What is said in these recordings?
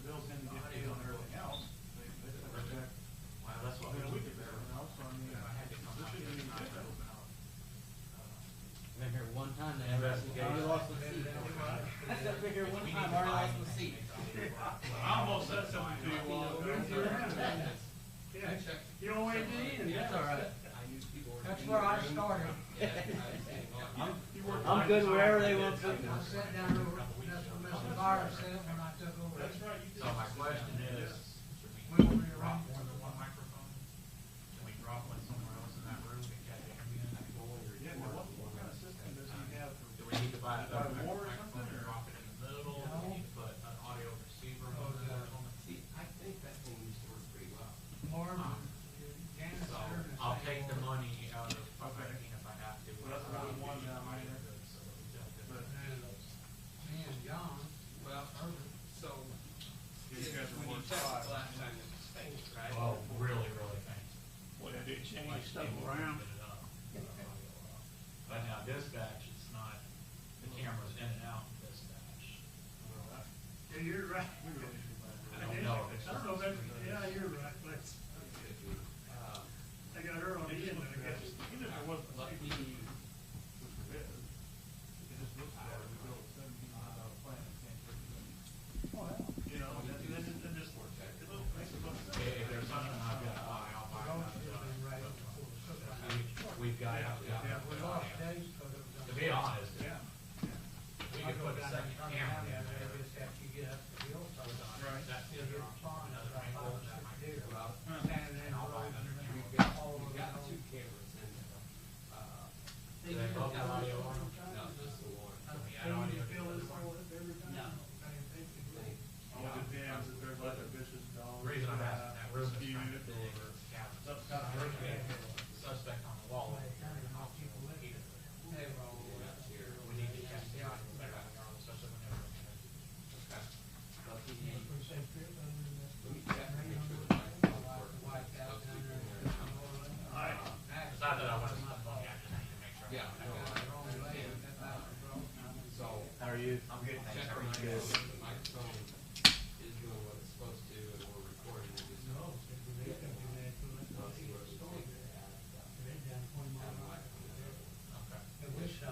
bills tend to get paid on everything else. Well, that's what we do. I had to come out here tonight to open up. Been here one time, they Investigation. already lost the seat. I said, I've been here one time, I already lost the seat. I almost said something to you while ago. You don't wait to eat. That's all right. That's where I started. I'm good wherever they want to. I sat down over, that's where Mr. Byron said when I took over. That's right. So my question is, We should will we be drop around. more than one microphone? Can we drop one somewhere else in that room and catch it? Yeah, now what kind of system does he have for? Do we need to buy a Buy microphone more or and something, or? drop it in the middle? Do we need to put an audio receiver on it? See, I think that thing used to work pretty well. Marvin, So Janice, I'll take the money out of Okay. if I have to. Well, that's about one down there. So that we don't get But- those. me and John, Well, so, You guys are when you worth checked five. the last time it was faint, right? Oh, really, really faint. Well, they did change Like, stuff people around. put it up. But now dispatch, it's not, the camera's in and out in dispatch. Yeah, you're right. I don't know if it's. I don't know if that's, yeah, you're right, but Uh, I got her on the end, I guess, even if it wasn't. Let me, You know, then just work that. If there's something I've got to buy, I'll buy Roach another has been one. ready before the cook. We've got, We lost days because it was. to be honest, Yeah. we could put a second camera in there. Just after you get up to the old side. Right. That's the You'll other get option, fine, another about angle, 5 or that 6 might be deer. about. Standing in the I'll buy road. another camera. we've got, All we've over got the two road. cameras in there. Do they both have audio on them? No, just the one. Can we add audio to Feel this this one? all up every time? No. All depends if there's like a vicious dog. The reason I'm asking that room is dispute kind of big, or it's cabin. something kind of hurricane. Suspect on the wall. We need to catch the audio better, especially when they're. Let me check, make sure the microphone's working. I'll keep it in there. It's not that I want to spend money, I just need to make sure. Yeah, no, I understand. So, How are you? I'm good, check thanks. How are my, you? Good. the microphone is doing what it's supposed to, and we're recording it. Just I'll see what it's taking to add a microphone.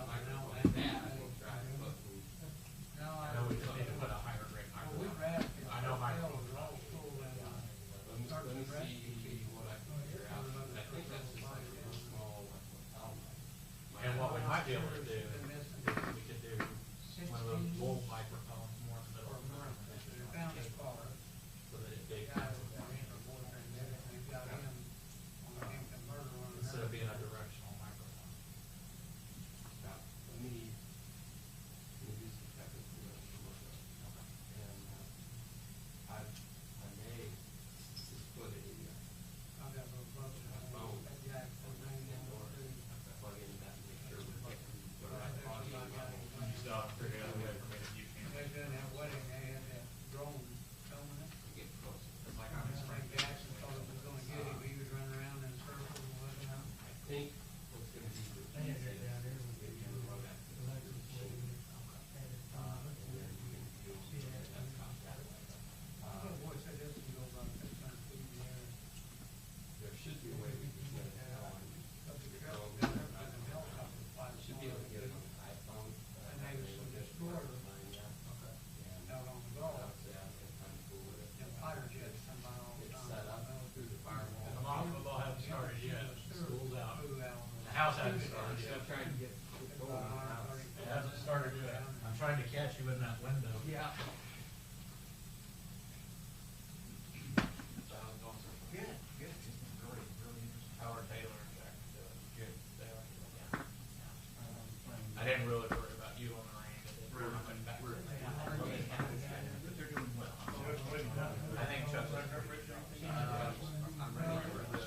Microphone like that, we'll try to put, I know we just need to put a higher grade microphone. I know microphones are all. let me see what I can figure out. I think that's just like a real small, like, lapel mic. And what we might be able to do, is we could do one of those bull microphones more in the middle of the room. So that it big, instead of being a directional microphone. Now, let me do some technical look up. And, I may just put a, plug in that and make sure we're getting the right audio level. You still have to figure out a way for me to use it. They done that wedding, they had that drone filming it. Get closer. It's like I'm Frank explaining. Jackson thought it was gonna get him, he was running around in circles and looking out. I think what's gonna be the They had easiest that down there is with maybe the you run that to the electric machine. wave. And then you can do desktop that way. Boy, said this can go about 600 feet in the air. There should be a way we can get it on. Up to the trail, down there, by the helicopter flies Should be able to get it on the iPhone. And they was some destroyer out on the Gulf. And fighter jets come by all the It's time. set up through the firewall. The hospital hasn't started yet, school's out. Flew out on The house hasn't started Still yet. trying to get it going in the house. It hasn't started yet. I'm trying to catch you in that window. Yeah. Good, good. It's been great, really interesting. Howard Taylor and Jack, good. They like it. Yeah. I didn't really worry about you on the range. We're coming back. But they're doing well. I think Chuck's like a rich. I'm ready for the.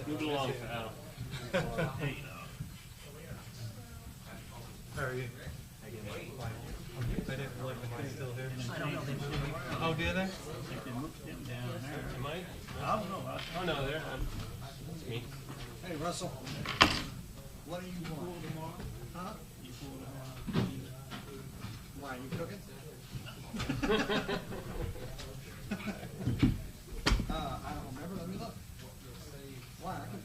Move it along, Al. Hey, How are you? I didn't look, am I still here? I don't know, they moved me. Oh, did they? they moved him down there. Am I? I don't know. Oh, no, there. It's me. Hey, Russell, what do you want? Huh? You pulled him out. Why, you cooking? I don't remember, let me look. Why, I can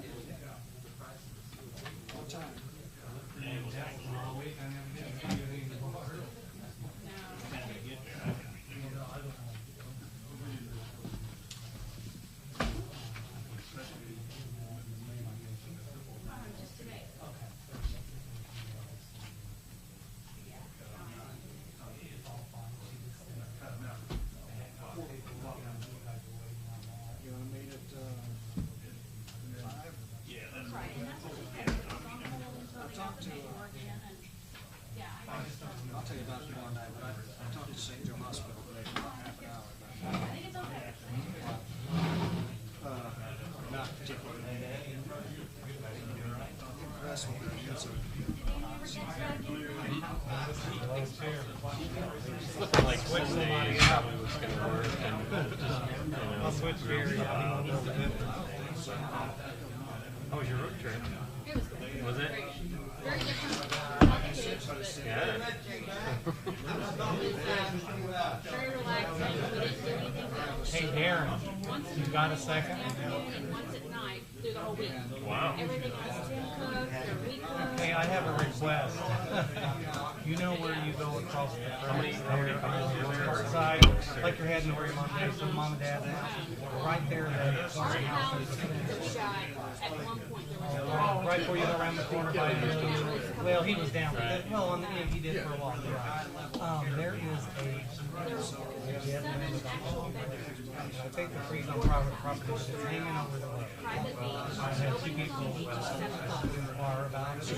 do it. What time? You wanna meet at, 5? Yeah, that's Right, and that's what she said, it's on hold until we have the paperwork in, and, yeah, I guess, I'll tell you about it tomorrow night, but I talked to St. Joe Hospital today for about half an hour. I think it's okay. Not particularly. Impressed with her answer. Looking like Wednesday probably was gonna work and just, I'll switch here. Yeah. How was your road trip? It was good. Was it? Very different, not the kids, but Yeah. it was, very relaxing, we didn't do anything else. Hey, Darren, you got a second? Afternoon and once at night, through the whole week. Wow. Everything was tin cooked, their week cooked. Hey, I have a request. You know where you go across the front there on the park side, like you're heading where your mom and dad's at, right there, that Our house was shot at one point, there was. right before you go around the corner by the, well, he was down, well, on the end, he did for a while, right. There is I think the trees on private property is hanging over the lake. Private beach. I had two people in the bar about it, so